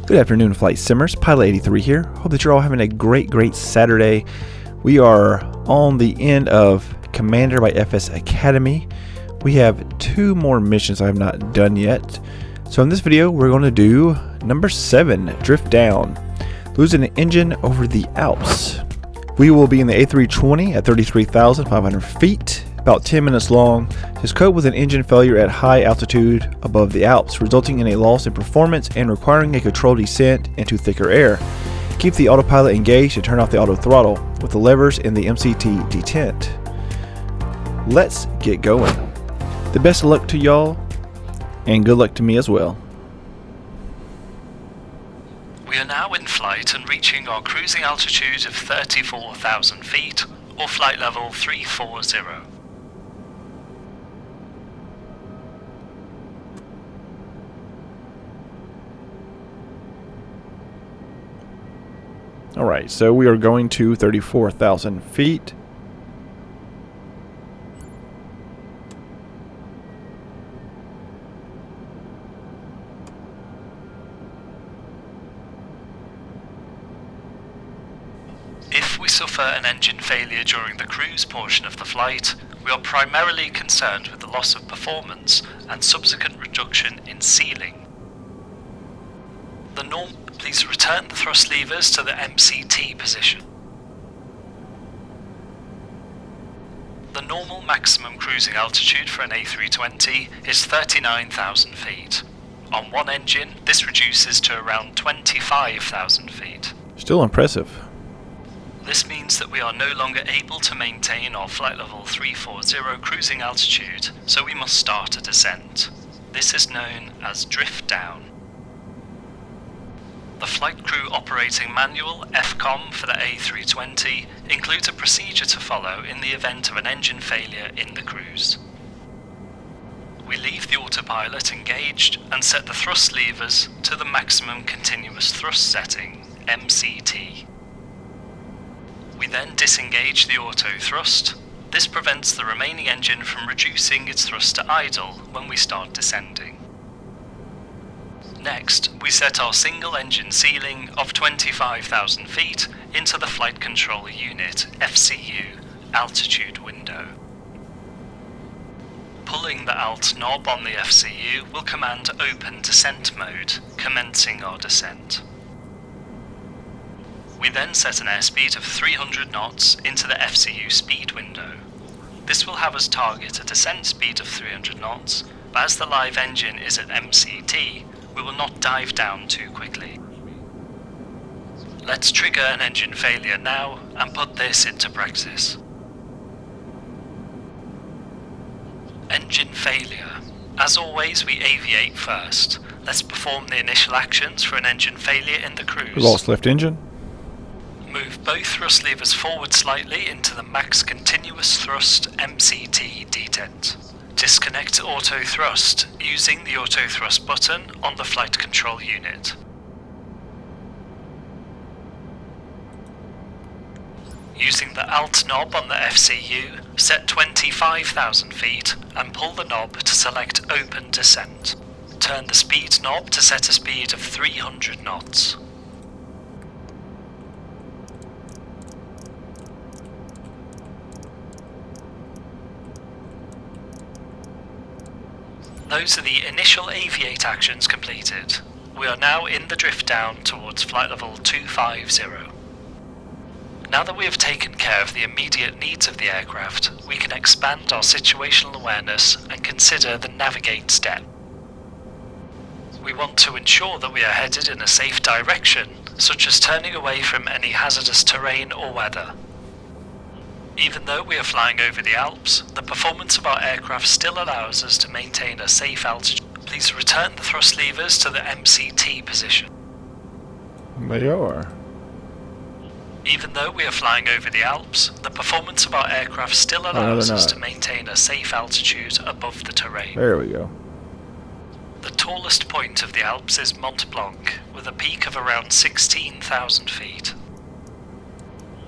Good afternoon, Flight Simmers. Pilot 83 here. Hope that you're all having a great Saturday. We are on the end of Commander by FS Academy. We have 2 more missions I have not done yet. So in this video, we're going to do number 7, Driftdown. Losing an engine over the Alps. We will be in the A320 at 33,500 feet, about 10 minutes long. His cope with an engine failure at high altitude above the Alps, resulting in a loss in performance and requiring a controlled descent into thicker air. Keep the autopilot engaged and turn off the auto throttle with the levers in the MCT detent. Let's get going. The best of luck to y'all, and good luck to me as well. We are now in flight and reaching our cruising altitude of 34,000 feet, or flight level 340. Alright, so we are going to 34,000 feet. If we suffer an engine failure during the cruise portion of the flight, we are primarily concerned with the loss of performance and subsequent reduction in ceiling. Please return the thrust levers to the MCT position. The normal maximum cruising altitude for an A320 is 39,000 feet. On one engine, this reduces to around 25,000 feet. Still impressive. This means that we are no longer able to maintain our flight level 340 cruising altitude, so we must start a descent. This is known as Driftdown. The Flight Crew Operating Manual, FCOM, for the A320 includes a procedure to follow in the event of an engine failure in the cruise. We leave the autopilot engaged and set the thrust levers to the maximum continuous thrust setting, MCT. We then disengage the auto thrust. This prevents the remaining engine from reducing its thrust to idle when we start descending. Next, we set our single engine ceiling of 25,000 feet into the Flight Control Unit, FCU, altitude window. Pulling the Alt knob on the FCU will command Open Descent Mode, commencing our descent. We then set an airspeed of 300 knots into the FCU speed window. This will have us target a descent speed of 300 knots, but as the live engine is at MCT, we will not dive down too quickly. Let's trigger an engine failure now and put this into practice. Engine failure. As always, we aviate first. Let's perform the initial actions for an engine failure in the cruise. Lost left engine. Move both thrust levers forward slightly into the max continuous thrust MCT detent. Disconnect auto thrust using the auto thrust button on the flight control unit. Using the Alt knob on the FCU, set 25,000 feet and pull the knob to select Open Descent. Turn the speed knob to set a speed of 300 knots. Those are the initial aviate actions completed. We are now in the drift down towards flight level 250. Now that we have taken care of the immediate needs of the aircraft, we can expand our situational awareness and consider the navigate step. We want to ensure that we are headed in a safe direction, such as turning away from any hazardous terrain or weather. Even though we are flying over the Alps, the performance of our aircraft still allows us to maintain a safe altitude. Please return the thrust levers to the MCT position. They are. Even though we are flying over the Alps, the performance of our aircraft still allows us to maintain a safe altitude above the terrain. There we go. The tallest point of the Alps is Mont Blanc, with a peak of around 16,000 feet.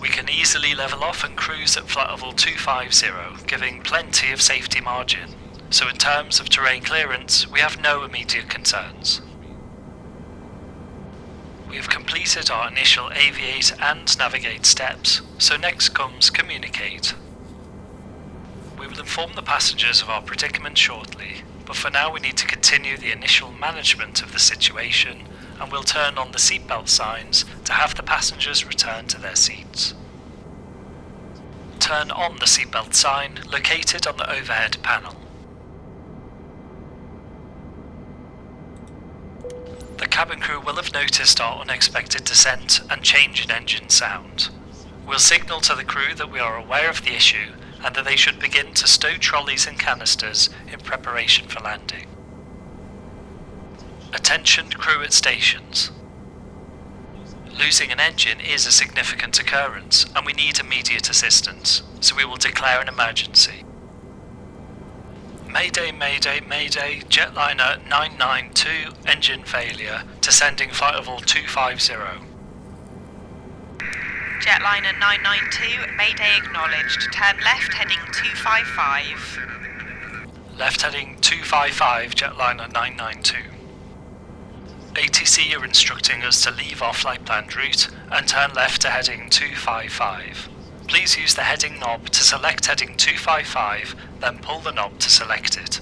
We can easily level off and cruise at flight level 250, giving plenty of safety margin, so in terms of terrain clearance, we have no immediate concerns. We have completed our initial aviate and navigate steps, so next comes communicate. We will inform the passengers of our predicament shortly, but for now we need to continue the initial management of the situation, and we'll turn on the seatbelt signs to have the passengers return to their seats. Turn on the seatbelt sign located on the overhead panel. The cabin crew will have noticed our unexpected descent and change in engine sound. We'll signal to the crew that we are aware of the issue and that they should begin to stow trolleys and canisters in preparation for landing. Attention crew at stations. Losing an engine is a significant occurrence and we need immediate assistance, so we will declare an emergency. Mayday, mayday, mayday, jetliner 992, engine failure, descending flight level 250. Jetliner 992, mayday acknowledged, turn left heading 255. Left heading 255, jetliner 992. ATC are instructing us to leave our flight planned route and turn left to heading 255. Please use the heading knob to select heading 255, then pull the knob to select it.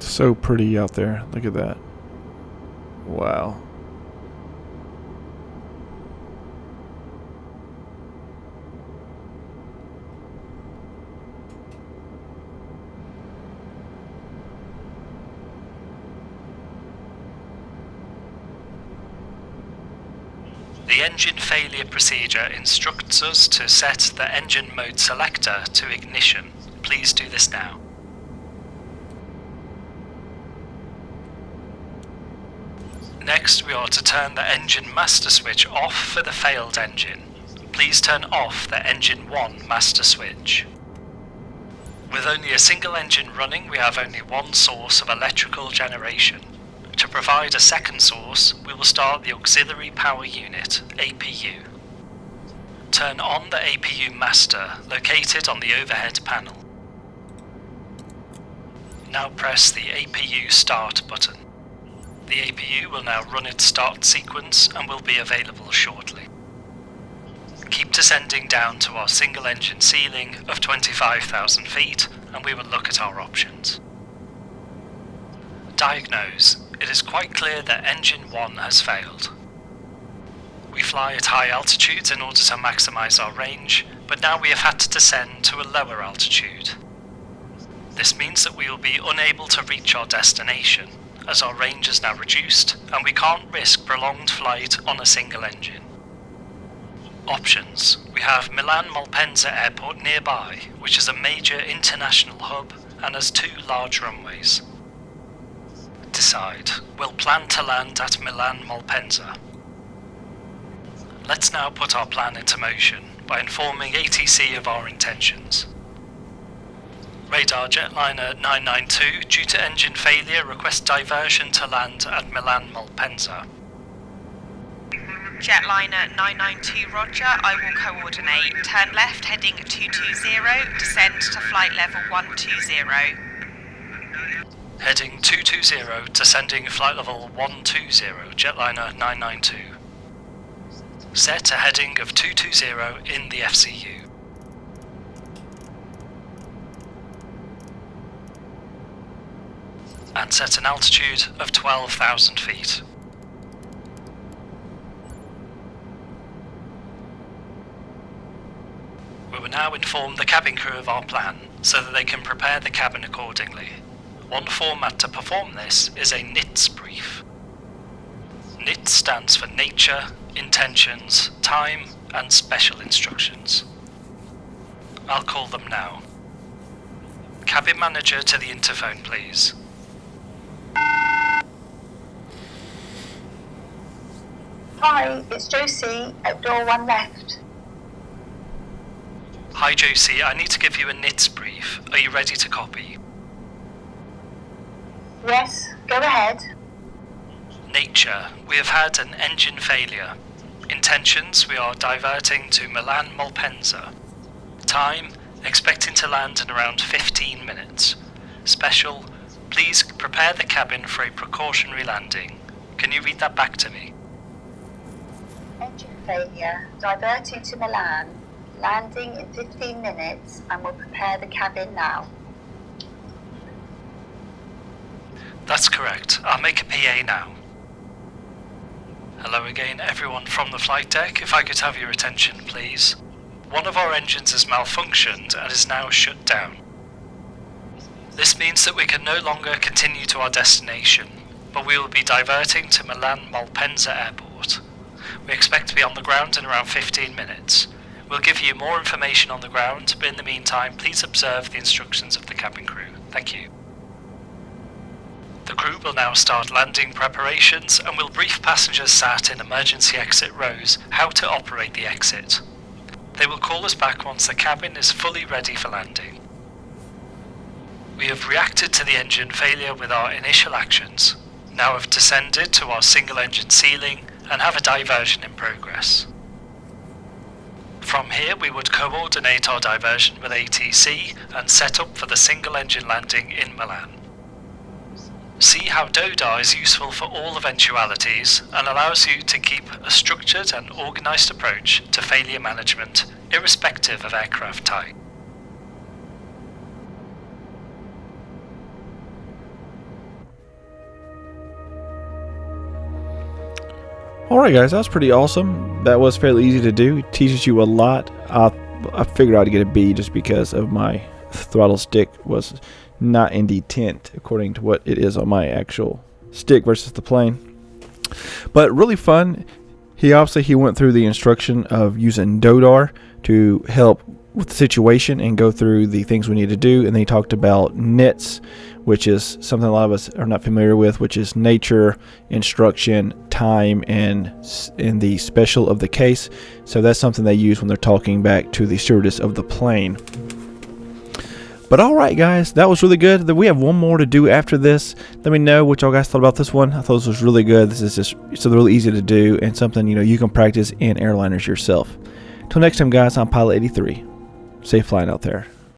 So pretty out there. Look at that. Wow. The engine failure procedure instructs us to set the engine mode selector to ignition. Please do this now. Next, we are to turn the engine master switch off for the failed engine. Please turn off the engine 1 master switch. With only a single engine running, we have only one source of electrical generation. To provide a second source, we will start the auxiliary power unit, APU. Turn on the APU master, located on the overhead panel. Now press the APU start button. The APU will now run its start sequence and will be available shortly. Keep descending down to our single engine ceiling of 25,000 feet and we will look at our options. Diagnose. It is quite clear that engine 1 has failed. We fly at high altitudes in order to maximise our range, but now we have had to descend to a lower altitude. This means that we will be unable to reach our destination, as our range is now reduced and we can't risk prolonged flight on a single engine. Options. We have Milan Malpensa Airport nearby, which is a major international hub and has 2 large runways. Decide. We'll plan to land at Milan Malpensa. Let's now put our plan into motion by informing ATC of our intentions. Radar jetliner 992, due to engine failure, request diversion to land at Milan Malpensa. Jetliner 992, roger, I will coordinate. Turn left heading 220, descend to flight level 120. Heading 220, descending flight level 120, jetliner 992. Set a heading of 220 in the FCU. And set an altitude of 12,000 feet. We will now inform the cabin crew of our plan, so that they can prepare the cabin accordingly. One format to perform this is a NITS brief. NITS stands for Nature, Intentions, Time, and Special Instructions. I'll call them now. Cabin manager to the interphone, please. Hi, it's Josie at door 1 left. Hi Josie, I need to give you a NITS brief. Are you ready to copy? Yes, go ahead. Nature, we have had an engine failure. Intentions, we are diverting to Milan Malpensa. Time, expecting to land in around 15 minutes. Special, Please prepare the cabin for a precautionary landing. Can you read that back to me? Engine failure. Diverting to Milan. Landing in 15 minutes and will prepare the cabin now. That's correct. I'll make a PA now. Hello again, everyone from the flight deck. If I could have your attention, please. One of our engines has malfunctioned and is now shut down. This means that we can no longer continue to our destination, but we will be diverting to Milan Malpensa Airport. We expect to be on the ground in around 15 minutes. We'll give you more information on the ground, but in the meantime, please observe the instructions of the cabin crew. Thank you. The crew will now start landing preparations and will brief passengers sat in emergency exit rows how to operate the exit. They will call us back once the cabin is fully ready for landing. We have reacted to the engine failure with our initial actions. Now have descended to our single engine ceiling and have a diversion in progress. From here we would coordinate our diversion with ATC and set up for the single engine landing in Milan. See how DODA is useful for all eventualities and allows you to keep a structured and organised approach to failure management, irrespective of aircraft type. Alright guys, that was pretty awesome. That was fairly easy to do. It teaches you a lot. I figured I'd get a B just because of my throttle stick was not in detent according to what it is on my actual stick versus the plane. But really fun. He went through the instruction of using DODAR to help with the situation and go through the things we need to do. And then he talked about NITS, which is something a lot of us are not familiar with, which is nature, instruction, time, and in the special of the case. So that's something they use when they're talking back to the stewardess of the plane. But alright guys, that was really good. We have one more to do after this. Let me know what y'all guys thought about this one. I thought this was really good. This is just something really easy to do and something you can practice in airliners yourself. Till next time guys, I'm Pilot 83. Safe flying out there.